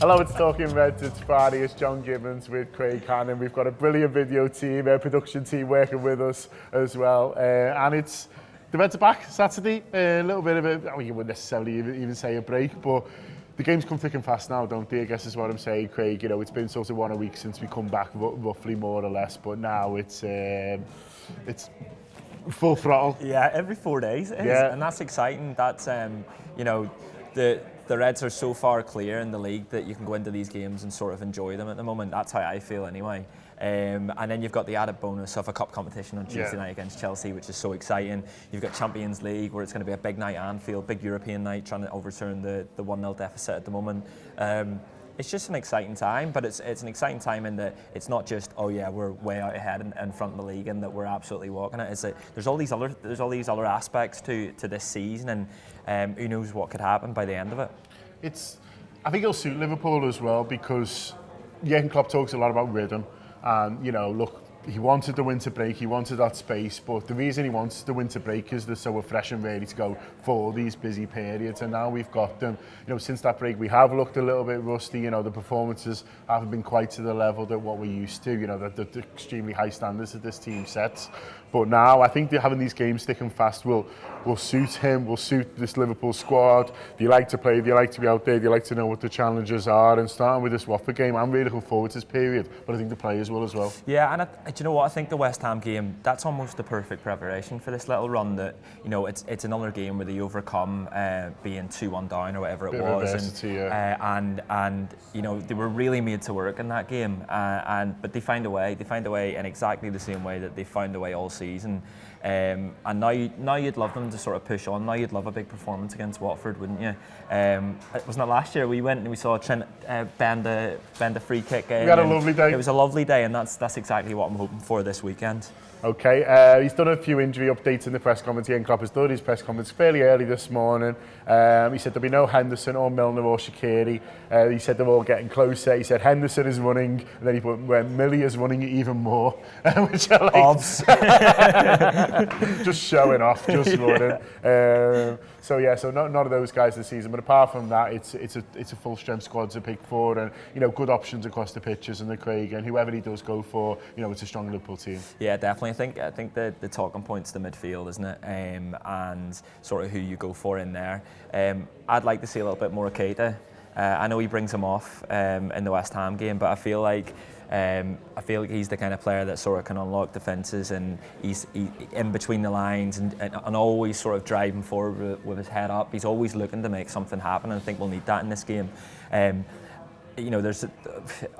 Hello, it's Talking Reds, it's Friday, it's John Gibbons with Craig Hannan. We've got a brilliant video team, production team working with us as well. And it's, the Reds are back Saturday, a little bit of a, you wouldn't necessarily even say a break, but the games come thick and fast now, don't they? I guess is what I'm saying, Craig. You know, it's been sort of 1 week since we come back, roughly more or less, but now it's full throttle. Yeah, every 4 days it is, and that's exciting. That's, you know, the Reds are so far clear in the league that you can go into these games and sort of enjoy them at the moment. That's how I feel anyway. And then you've got the added bonus of a cup competition on Tuesday night against Chelsea, which is so exciting. You've got Champions League, where it's going to be a big night at Anfield, big European night, trying to overturn the 1-0 deficit at the moment. It's just an exciting time, but it's an exciting time in that it's not just, oh yeah, we're way out ahead in front of the league and that we're absolutely walking it. It's like there's all these other aspects to this season, and who knows what could happen by the end of it. I think it'll suit Liverpool as well, because Jurgen Klopp talks a lot about rhythm, and you know, look, he wanted the winter break, he wanted that space, but the reason he wants the winter break is they're so fresh and ready to go for these busy periods, and now we've got them. You know, since that break we have looked a little bit rusty. You know, the performances haven't been quite to the level that what we're used to, you know, the extremely high standards that this team sets. But now I think having these games thick and fast will suit him, will suit this Liverpool squad. They like to play, they like to be out there, they like to know what the challenges are, and starting with this Watford game, I'm really looking forward to this period, but I think the players will as well. Yeah, and do you know what, I think the West Ham game, that's almost the perfect preparation for this little run. That, you know, it's another game where they overcome being 2-1 down or whatever it was, and you know, they were really made to work in that game, but they find a way in exactly the same way that they found a way all season. And now you'd love them to sort of push on. Now you'd love a big performance against Watford, wouldn't you? Wasn't it last year we went and we saw Trent bend a free kick? We had a lovely day. It was a lovely day, and that's exactly what I'm hoping for this weekend. Okay, he's done a few injury updates in the press conference. Ian Klopp has done his press conference fairly early this morning. He said there'll be no Henderson or Milner or Shaqiri. He said they're all getting closer. He said Henderson is running, and then he put where Millie is running even more, which I like. Just showing off, just running. So none of those guys this season. But apart from that, it's a full strength squad to pick for, and you know, good options across the pitches and the Craig, and whoever he does go for, you know, it's a strong Liverpool team. Yeah, definitely. I think the talking point's the midfield, isn't it? And sort of who you go for in there. I'd like to see a little bit more of Keita. I know he brings him off in the West Ham game, but I feel like he's the kind of player that sort of can unlock defences, and he's in between the lines and always sort of driving forward with his head up. He's always looking to make something happen, and I think we'll need that in this game. You know, there's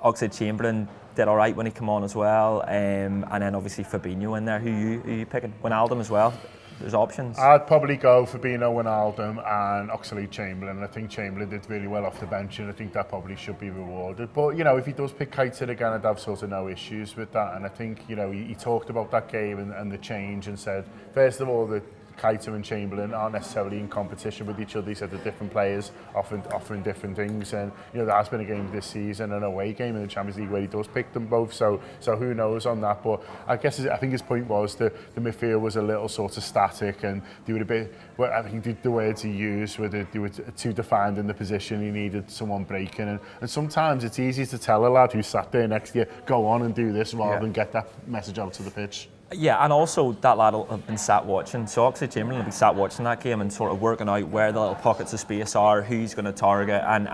Oxlade-Chamberlain did all right when he came on as well, and then obviously Fabinho in there. Who you picking? Wijnaldum as well. There's options. I'd probably go for Fabinho, Wijnaldum and Oxlade-Chamberlain. I think Chamberlain did really well off the bench, and I think that probably should be rewarded. But, you know, if he does pick Keita again, I'd have sort of no issues with that. And I think, you know, he talked about that game and the change, and said, first of all, that Keita and Chamberlain aren't necessarily in competition with each other. He said they're different players offering different things, and you know, there has been a game this season, an away game in the Champions League, where he does pick them both, so who knows on that. But I think his point was that the midfield was a little sort of static, and they were a bit, well, I think the words he used were that they were too defined in the position. He needed someone breaking, and sometimes it's easy to tell a lad who sat there next to you, go on and do this, rather than get that message out to the pitch. Yeah, and also that lad will have been sat watching. So Oxlade-Chamberlain will be sat watching that game and sort of working out where the little pockets of space are, who he's going to target, and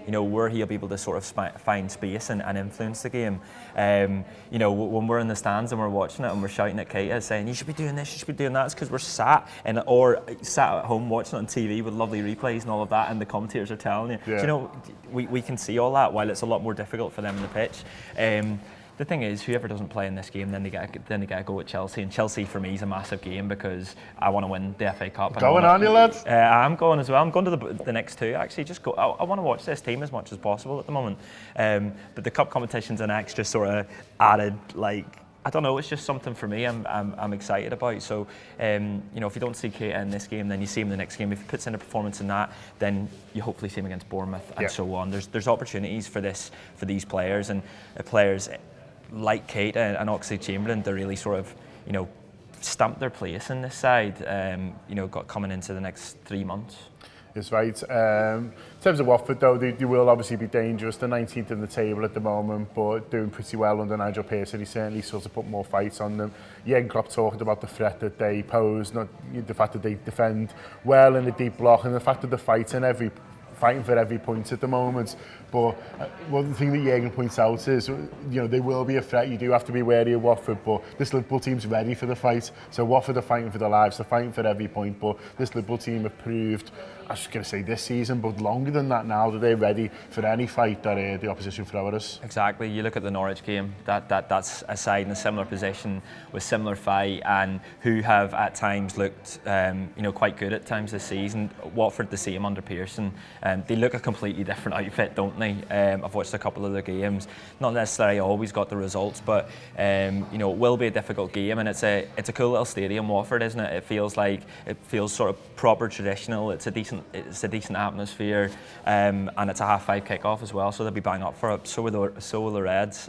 you know, where he'll be able to sort of find space and influence the game. You know, when we're in the stands and we're watching it and we're shouting at Keita saying, you should be doing this, you should be doing that, it's because we're sat at home watching it on TV with lovely replays and all of that, and the commentators are telling you. Yeah. Do you know, we can see all that, while it's a lot more difficult for them in the pitch. The thing is, whoever doesn't play in this game, then they get a go at Chelsea. And Chelsea, for me, is a massiff game, because I want to win the FA Cup. Going on, you lads? I'm going as well. I'm going to the next two, actually. Just go. I want to watch this team as much as possible at the moment. But the cup competition's an extra sort of added, like, I don't know, it's just something for me I'm excited about. So, you know, if you don't see Keita in this game, then you see him in the next game. If he puts in a performance in that, then you hopefully see him against Bournemouth and so on. There's opportunities for these players, and players like Keita and Oxlade-Chamberlain to really sort of, you know, stamp their place in this side, you know, coming into the next 3 months. is right. In terms of Watford, though, they will obviously be dangerous. They're 19th in the table at the moment, but doing pretty well under Nigel Pearson. He certainly sort of put more fights on them. Jürgen Klopp talked about the threat that they pose, not the fact that they defend well in a deep block, and the fact that they're fighting for every point at the moment. But one thing that Jürgen points out is, they will be a threat. You do have to be wary of Watford, but this Liverpool team's ready for the fight. So Watford are fighting for their lives, they're fighting for every point, but this Liverpool team have proved, I was going to say this season, but longer than that now, that they're ready for any fight that the opposition throw at us. Exactly. You look at the Norwich game, that's a side in a similar position with similar fight, and who have at times looked quite good at times this season. Watford the same under Pearson. They look a completely different outfit, don't they? I've watched a couple of the games, not necessarily always got the results, but it will be a difficult game, and it's a cool little stadium, Watford, isn't it? It feels sort of proper traditional. It's a decent atmosphere, and it's a 5:30 kickoff as well, so they'll be bang up for it. So will the Reds,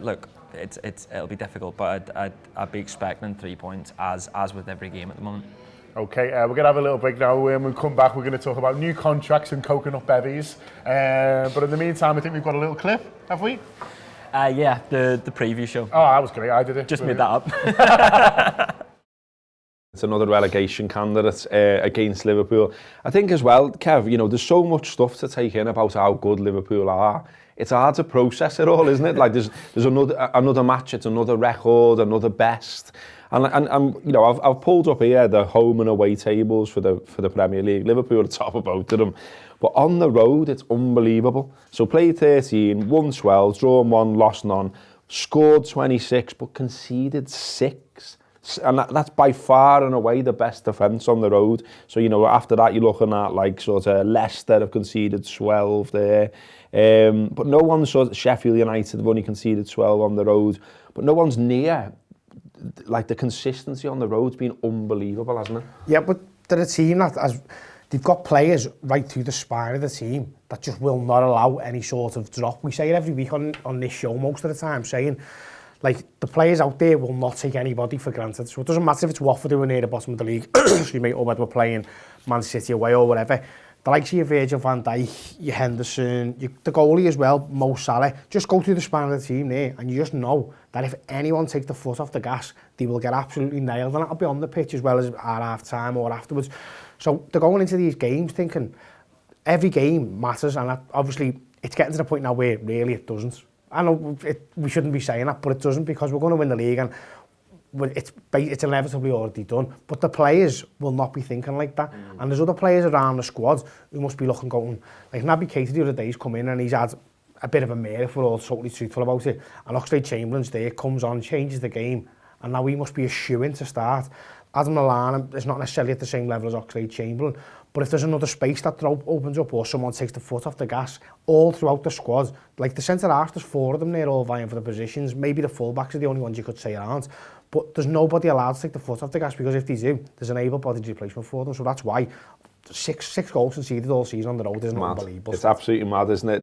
look, it'll be difficult, but I'd be expecting 3 points as with every game at the moment. Okay, we're going to have a little break now. When we come back, we're going to talk about new contracts and coconut bevies. But in the meantime, I think we've got a little clip, have we? Yeah, the preview show. Oh, that was great. I did it. Just made that up. It's another relegation candidate against Liverpool. I think as well, Kev, there's so much stuff to take in about how good Liverpool are. It's hard to process it all, isn't it? Like there's another match, it's another record, another best. And I've pulled up here the home and away tables for the Premier League. Liverpool are top of both of them. But on the road, it's unbelievable. So played 13, won 12, drawn 1, lost none, scored 26, but conceded 6. And that's by far and away the best defence on the road. So, after that, you're looking at like sort of Leicester have conceded 12 there. But no one's Sheffield United have only conceded 12 on the road. But no one's near. Like the consistency on the road's been unbelievable, hasn't it? Yeah, but they're a team that they've got players right through the spine of the team that just will not allow any sort of drop. We say it every week on this show most of the time, saying like the players out there will not take anybody for granted. So it doesn't matter if it's Watford who are near the bottom of the league, or whether we're playing Man City away or whatever. The likes of your Virgil van Dijk, your Henderson, the goalie as well, Mo Salah, just go through the span of the team there, and you just know that if anyone takes the foot off the gas, they will get absolutely nailed, and that'll be on the pitch as well as at half-time or afterwards. So they're going into these games thinking every game matters, and obviously it's getting to the point now where really it doesn't. I know we shouldn't be saying that, but it doesn't, because we're going to win the league, and it's inevitably already done. But the players will not be thinking like that. And there's other players around the squad who must be looking, going, like Naby Keita the other day, he's come in and he's had a bit of a mare, if we're all totally truthful about it. And Oxlade-Chamberlain's there, comes on, changes the game, and now he must be a shoo-in to start. Adam Lallana is not necessarily at the same level as Oxlade-Chamberlain, but if there's another space that opens up, or someone takes the foot off the gas, all throughout the squad, like the centre-half, there's 4 of them there all vying for the positions. Maybe the full-backs are the only ones you could say aren't. But there's nobody allowed to take the foot off the gas, because if they do, there's an able-bodied replacement for them. So that's why six goals conceded all season on the road isn't unbelievable. It's absolutely mad, isn't it?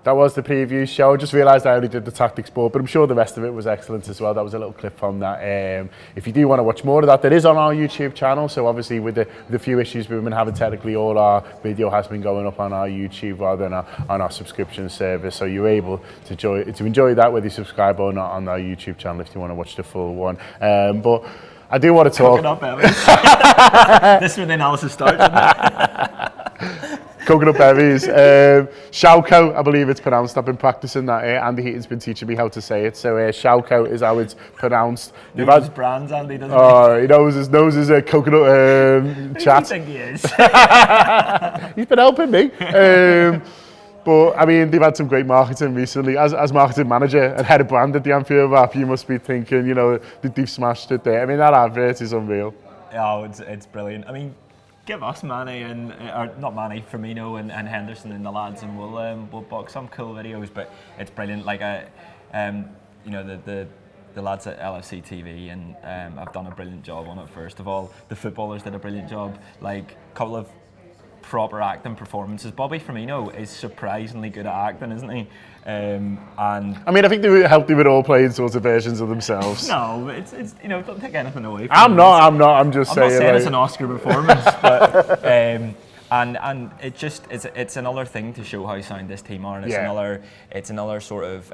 That was the preview show. I just realised I only did the tactics board, but I'm sure the rest of it was excellent as well. That was a little clip from that. If you do want to watch more of that, that is on our YouTube channel. So obviously with the few issues we've been having, technically all our video has been going up on our YouTube rather than on our subscription service. So you're able to enjoy that whether you subscribe or not on our YouTube channel if you want to watch the full one. But I do want to talk... Coconut bevies. This is when the analysis starts, isn't it? Coconut bevies. Schauko, I believe it's pronounced. I've been practicing that. Andy Heaton's been teaching me how to say it. So Schauko is how it's pronounced. He knows his brands, Andy, doesn't he? Oh, he knows his coconut chat. Who do you think he is? He's been helping me. But I mean, they've had some great marketing recently. As marketing manager and head of brand at the Anfield app, you must be thinking, they've smashed it there. I mean, that advert is unreal. Oh, it's brilliant. I mean, give us Mane or not Mane, Firmino and Henderson and the lads, and we'll box some cool videos. But it's brilliant. Like the lads at LFC TV and have done a brilliant job on it. First of all, the footballers did a brilliant job. Like a couple of proper acting performances. Bobby Firmino is surprisingly good at acting, isn't he? And I mean, I think they helped him with all playing sorts of versions of themselves. no, it's don't take anything away from I'm not. I'm just saying. I'm not saying like, it's an Oscar performance, but and it's another thing to show how sound this team are, and it's another sort of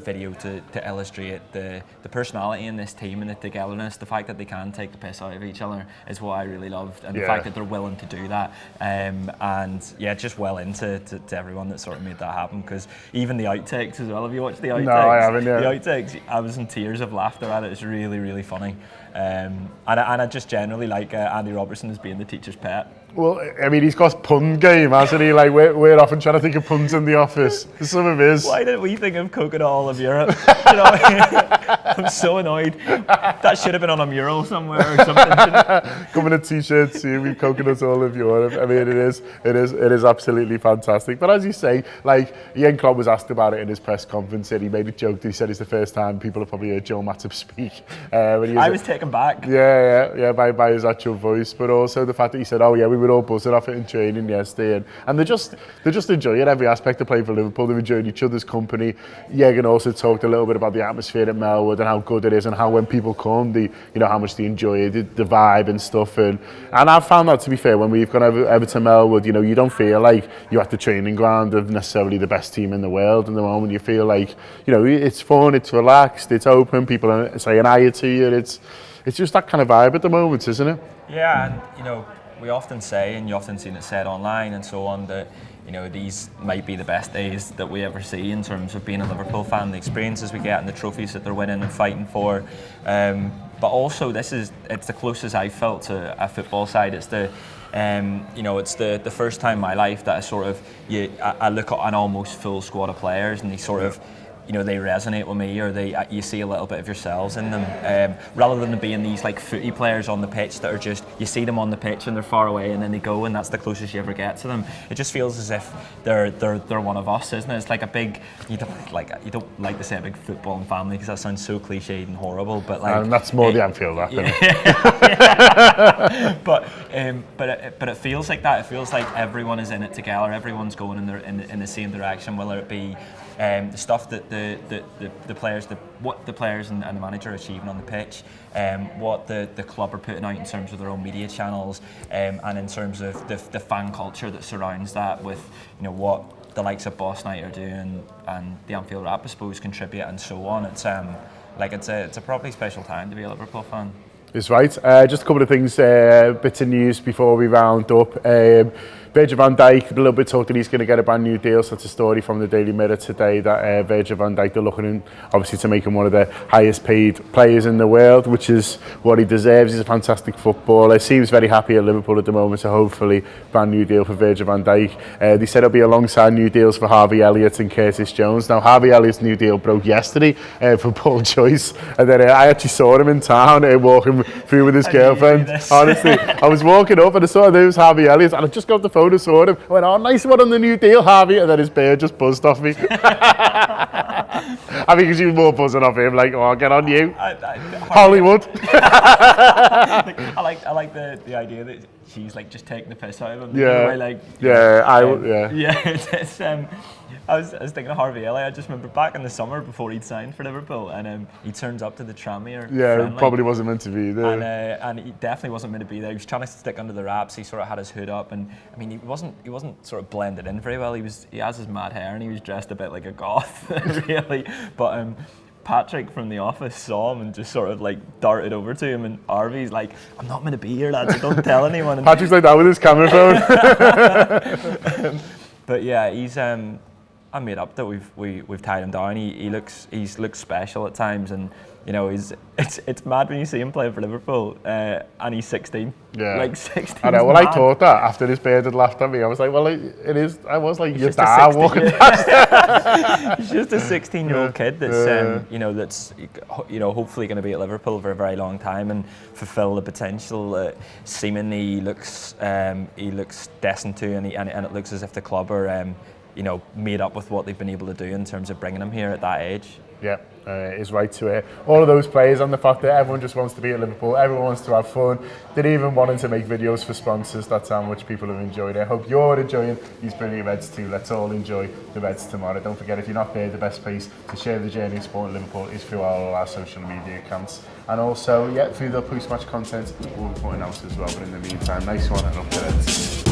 video to illustrate the personality in this team and the togetherness. The fact that they can take the piss out of each other is what I really loved, and the fact that they're willing to do that. And just well into to everyone that sort of made that happen, because even the outtakes as well. Have you watched the outtakes? No, I haven't yet. The outtakes, I was in tears of laughter at it. It's really, really funny. And I just generally like Andy Robertson as being the teacher's pet. Well, I mean, he's got pun game, hasn't he? Like, we're often trying to think of puns in the office. Some of his. Why did we think of coconut all of Europe? You know what I mean? I'm so annoyed. That should have been on a mural somewhere or something. Coming in t-shirts, see, we've coconuts all of Europe. I mean, it is absolutely fantastic. But as you say, like, Ian Klopp was asked about it in his press conference, and he made a joke. He said it's the first time people have probably heard Joe Matip speak. I was taken back. Yeah, by his actual voice, but also the fact that he said, "Oh yeah, we were all buzzing off it in training yesterday," and they're just enjoying every aspect of playing for Liverpool. They're enjoying each other's company. Jürgen also talked a little bit about the atmosphere at Melwood and how good it is, and how when people come, how much they enjoy it, the vibe and stuff. And I've found that, to be fair, when we've gone over to Melwood, you don't feel like you're at the training ground of necessarily the best team in the world. In the moment, you feel like it's fun, it's relaxed, it's open. People are saying hi to you. It's just that kind of vibe at the moment, isn't it? Yeah, and we often say, and you often seen it said online and so on, that these might be the best days that we ever see in terms of being a Liverpool fan, the experiences we get and the trophies that they're winning and fighting for. But also, it's the closest I felt to a football side. It's it's the first time in my life that I look at an almost full squad of players, and they sort of, they resonate with me, or you see a little bit of yourselves in them, rather than being these like footy players on the pitch that are just, you see them on the pitch and they're far away and then they go, and that's the closest you ever get to them. It just feels as if they're one of us, isn't it? It's like a big, you don't like to say a big footballing family, because that sounds so cliched and horrible, but like, and that's more the Anfield app, isn't it? But it feels like that. It feels like everyone is in it together. Everyone's going in the same direction, whether it be the stuff that the players, what the players and the manager are achieving on the pitch, what the club are putting out in terms of their own media channels, and in terms of the fan culture that surrounds that, with what the likes of Boss Night are doing and the Anfield Rap, I suppose, contribute and so on. It's a probably special time to be a Liverpool fan. It's right. Just a couple of things, bits of news before we round up. Virgil van Dijk, a little bit talked that he's going to get a brand new deal. So that's a story from the Daily Mirror today that Virgil van Dijk, they're looking obviously to make him one of the highest paid players in the world, which is what he deserves. He's a fantastic footballer. Seems very happy at Liverpool at the moment, so hopefully brand new deal for Virgil van Dijk. They said it'll be alongside new deals for Harvey Elliott and Curtis Jones. Now Harvey Elliott's new deal broke yesterday for Paul Joyce, and then I actually saw him in town walking through with his girlfriend. Honestly, I was walking up and I saw there was Harvey Elliott, and I just got the phone and saw him. I went, "Oh, nice one on the new deal, Harvey," and then his beard just buzzed off me. I think because he was more buzzing off him, like, "Oh, get on you, Hollywood." I like the idea that she's like just taking the piss out of him. I was thinking of Harvey Elliott. I just remember back in the summer before he'd signed for Liverpool, and he turns up to the Tranmere. Yeah, friendly, probably wasn't meant to be there. And he definitely wasn't meant to be there. He was trying to stick under the wraps. He sort of had his hood up, and I mean, he wasn't sort of blended in very well. He has his mad hair, and he was dressed a bit like a goth, really. But Patrick from The Office saw him and just sort of like darted over to him, and Harvey's like, "I'm not meant to be here, lads. Don't tell anyone." And Patrick's like that with his camera phone. But yeah, he's I'm made up that we've tied him down. He looks special at times, and it's mad when you see him playing for Liverpool, and he's 16. Yeah, like 16. I know. Well, I thought that after his beard had laughed at me, I was like, well, it is. I was like, your dad walking past. He's just a 16-year-old kid that's that's hopefully going to be at Liverpool for a very long time and fulfil the potential that seemingly he looks destined to, and it looks as if the club are you know, made up with what they've been able to do in terms of bringing him here at that age. Yeah, is right to it. All of those players, and the fact that everyone just wants to be at Liverpool, everyone wants to have fun. They're even wanting to make videos for sponsors. That's how much people have enjoyed it. I hope you're enjoying these brilliant Reds too. Let's all enjoy the Reds tomorrow. Don't forget, if you're not there, the best place to share the journey of sport in Liverpool is through all our social media accounts. And also, yeah, through the post-match content we'll be putting out as well. But in the meantime, nice one and up to Reds.